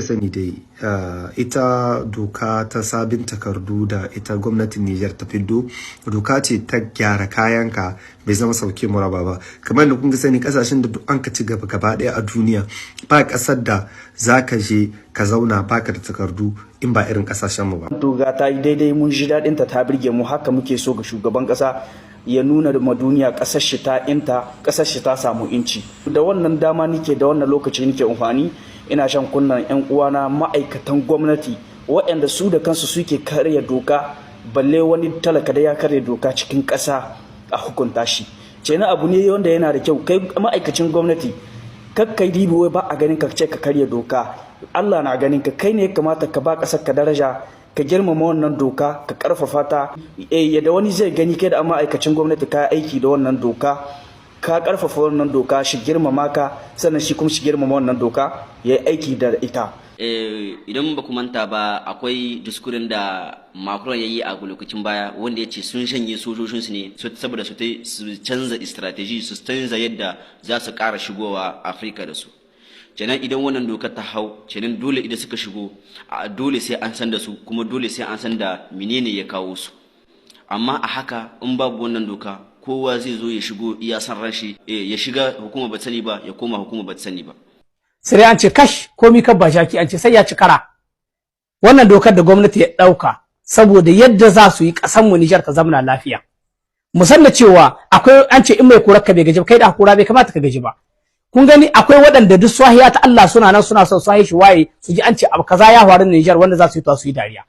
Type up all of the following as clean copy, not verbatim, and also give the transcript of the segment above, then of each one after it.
sani dai ita doka ta sabin takardu da ita gwamnatin Nijar ta fiddo doka ce ta gyara kayanka bai zama sauke muraba ba. Kamar da kun ga sani kasashen da duk an ka ci gaba daya a duniya ba kasar da zaka je ka zauna baka da takardu in ba irin kasashen mu ba. Doka ta yi daidai, mun ji dadin ta birge mu, haka muke so ga shugaban kasa ya nuna da duniya kasar shi ta kasar shi ta samu inci. Da wannan dama nike da wannan lokaci nike amfani ina shan kunnan yan uwana ma'aikatan gwamnati waɗanda su da kansu suke karya doka, balle wani talaka da ya karya doka cikin ƙasa a hukunta shi. Kenan abu ne wanda yana da kyau kai ma'aikacin gwamnati kakkai dibi wai ba a ganin ka ce ka karya doka. Allah na ganin ka, kai ne ya kamata ka ba ƙasar ka daraja, ka girmama wannan doka, ka karfafa ta. Yadda wani zai gani kai da ma'aikacin gwamnati ka aiki da wannan doka, ka karfafa wannan doka, shi girmama ka, sannan shi kuma shi girmama wannan doka ya yi aiki da ita. Idan ba ku manta ba, akwai diskurin da Macron ya yi a lokacin baya wanda ya ce sun shanye sojojinsu ne saboda su canza strategy, su canza yadda za su ƙara shigowa Afirka da su. Kenan idan wannan dokar ta hau, kenan dole idan suka shigo dole sai an san da su, kuma dole sai an san da menene ya kawo su. Amma a haka in babu wannan doka, kowa zai zo ya shigo iya san rashi, ya shiga hukuma ba sani ba, ya koma hukuma ba sani ba. Sai an ce kash komi kan ba shaki, an ce sai ya ci kara. Wannan dokar da gwamnati ya dauka saboda yadda za su yi kasan mu Niger ta zamana lafiya. Musanna cewa akwai an ce in mai kurar ka bai gaji ba, kai da hakura bai kamata ka gaji ba. Kun gani akwai waɗanda duk swahiya ta Allah suna nan suna son swahi shi waye su ji an ce abu kaza ya faru Niger wanda za su yi to su yi dariya.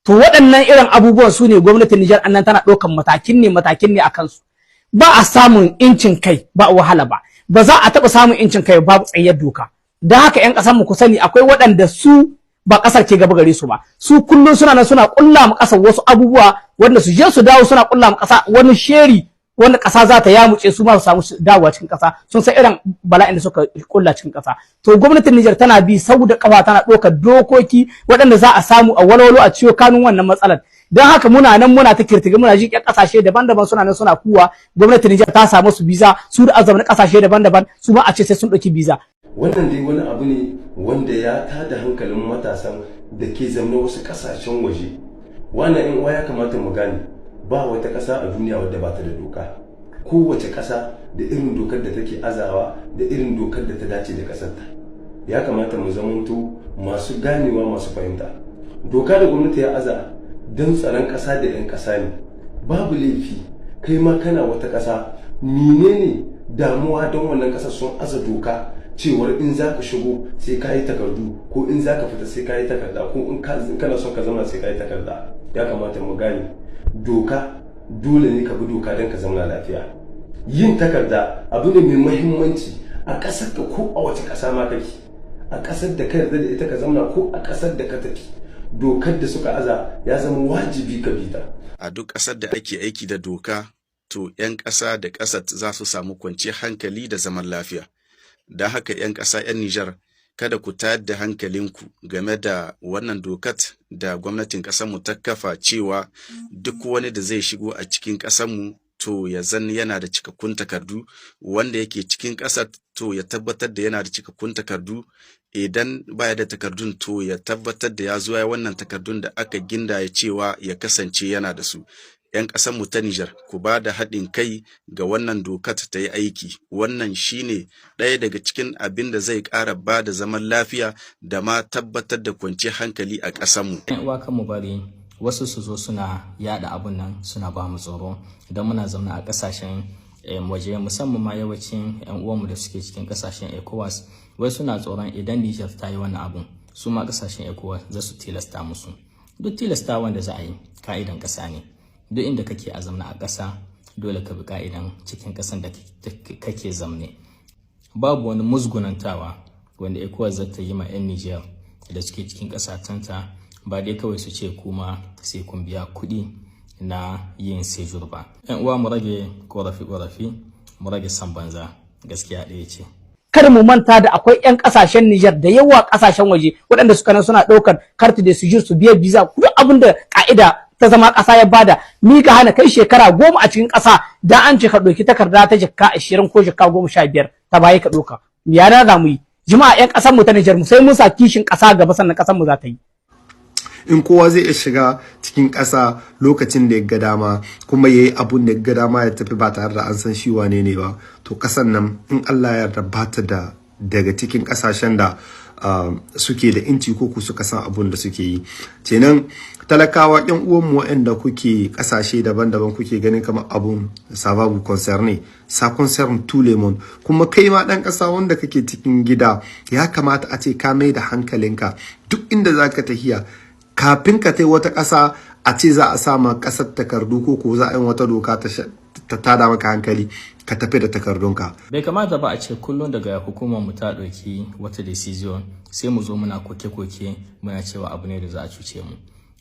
To waɗannan irin abubuwan su ne gwamnatin Niger annan tana ɗaukan matakin ne a kansu. Ba a samun incin kai ba wahala ba. Ba za a taɓa samun incin kai babu tsayyar doka. Da haka ƴan ƙasar mu ku sani akwai waɗanda su ba ƙasar ke gaba gare su ba. Su kullum suna nan suna ƙulla mu ƙasar wasu abubuwa wanda su je su dawo suna ƙulla mu ƙasa wani sheri wanda ƙasa za ta yamuce su ma su samu dawowa cikin ƙasa. Sun san irin bala'in da suka ƙulla cikin ƙasa. To gwamnatin Niger tana bi sau da ƙafa, tana ɗaukar dokoki waɗanda za a samu a walwalo a ciwo kanun wannan matsalar. Don haka muna nan muna ta kirtiga, muna ji ƙasashe daban-daban suna nan suna kuwa gwamnatin Niger ta samu su biza, su da azamin ƙasashe daban-daban su ma a ce sai sun ɗauki biza. Wannan dai wani abu ne wanda ya tada hankalin matasan da ke zama wasu kasashen waje. Wannan in ya kamata mu gane ba wata ƙasa a duniya wadda ba ta da doka. Kowace ƙasa da irin dokar da take azawa da irin dokar da ta dace da ƙasarta. Ya kamata mu zamanto masu ganewa, masu fahimta. Doka da gwamnati ya aza don tsaron ƙasa da 'yan ƙasa ne. Babu laifi kai ma kana wata ƙasa, menene damuwa don wannan ƙasar sun aza doka cewar in za ka shigo sai ka yi takardu, ko in za ka fita sai ka yi takarda, ko in kana son ka zama sai ka yi takarda. Ya kamata mu gane doka dole ne ka bi doka don ka zama lafiya. Yin takarda abu ne mai muhimmanci a ƙasar ka ko a wace ƙasa ma kake, a ƙasar da ka yarda da ita ka zama ko a ƙasar da ka tafi. Dokar da suka aza ya zama wajibi ka bi ta. A duk ƙasar da ake aiki da doka, to 'yan ƙasa da ƙasar za su samu kwanciyar hankali da zaman lafiya. Don haka 'yan ƙasa 'yan Nijar, kada ku tayar da hankalinku game da wannan dokat da gwamnatin ƙasarmu ta kafa cewa duk wani da zai shigo a cikin ƙasarmu to ya zan yana da cikakkun takardu, wanda yake cikin ƙasar to ya tabbatar da yana da cikakkun takardu. Idan baya da takardun to ya tabbatar da ya zo ya wannan takardun da aka gindaya cewa ya kasance yana da su. 'Yan ƙasarmu ta Nijar, ku ba da haɗin kai ga wannan dokat ta yi aiki. Wannan shine ɗaya daga cikin abin da zai ƙara ba da zaman lafiya da ma tabbatar da kwanciyar hankali a ƙasarmu. Uwa kan mu bari wasu su zo suna yada abun nan suna ba mu tsoro idan muna zaune a ƙasashen waje, musamman ma yawancin 'yan uwanmu da suke cikin ƙasashen ECOWAS, wai suna tsoron idan Nijar ta yi wannan abun su ma ƙasashen ECOWAS za su tilasta musu. Duk tilasta wanda za a yi ka'idan ƙasa ne. Duk inda kake a zamna a ƙasa dole ka bi ka'idan cikin ƙasan da kake zamne. Babu wani musgunantawa wanda ECOWAS za ta yi ma 'yan Nijar da suke cikin ƙasatanta, ba dai kawai su ce kuma sai kun biya kuɗi na yin sejur ba. 'Yan uwa mu rage ƙorafi, mu rage san banza, gaskiya ɗaya ce. Kada mu manta da akwai 'yan ƙasashen Nijar da yawa ƙasashen waje waɗanda suka nan suna ɗaukar kartu da sujur su biya biza, duk abin da ƙa'ida ta zama ƙasa ya bada. Ni ka hana kai shekara 10 a cikin ƙasa da an ce ka ɗauki takarda ta jikka 20 ko jikka 15 ta bayi ka ɗauka. Ya na za mu yi? jama'a 'yan ƙasar mu ta Nijar mu sai mun sa kishin ƙasa gaba sannan ƙasar mu za ta yi. In kowa zai iya shiga cikin ƙasa lokacin da ya ga dama kuma ya yi abun da ya ga dama ya tafi ba tare da an san shi wane ne ba, to ƙasan nan in Allah ya yarda ba ta da daga cikin ƙasashen da suke da inci ko ku suka san abun da suke yi. Kenan talakawa ƴan uwanmu waɗanda kuke ƙasashe daban-daban kuke ganin kamar abun sababu concerne sa concerne tout le monde, kuma kai ma ɗan ƙasa wanda kake cikin gida ya kamata a ce ka mai da hankalinka duk inda zaka tafiya kafin ka tai wata ƙasa a ce za a sama ƙasar takardu ko za a yi wata doka ta tada maka hankali ka tafi da takardunka. Bai kamata ba a ce kullum daga hukumar mu ta ɗauki wata decision sai mu zo muna koke-koke muna cewa abu ne da za a cuce mu.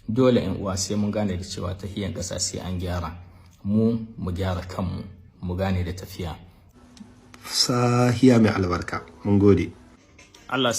Dole in uwa sai mun gane da cewa tafiyan ƙasa sai an gyara mu gyara kanmu mu gane da tafiya. Sahiya mai albarka, mun gode. Allah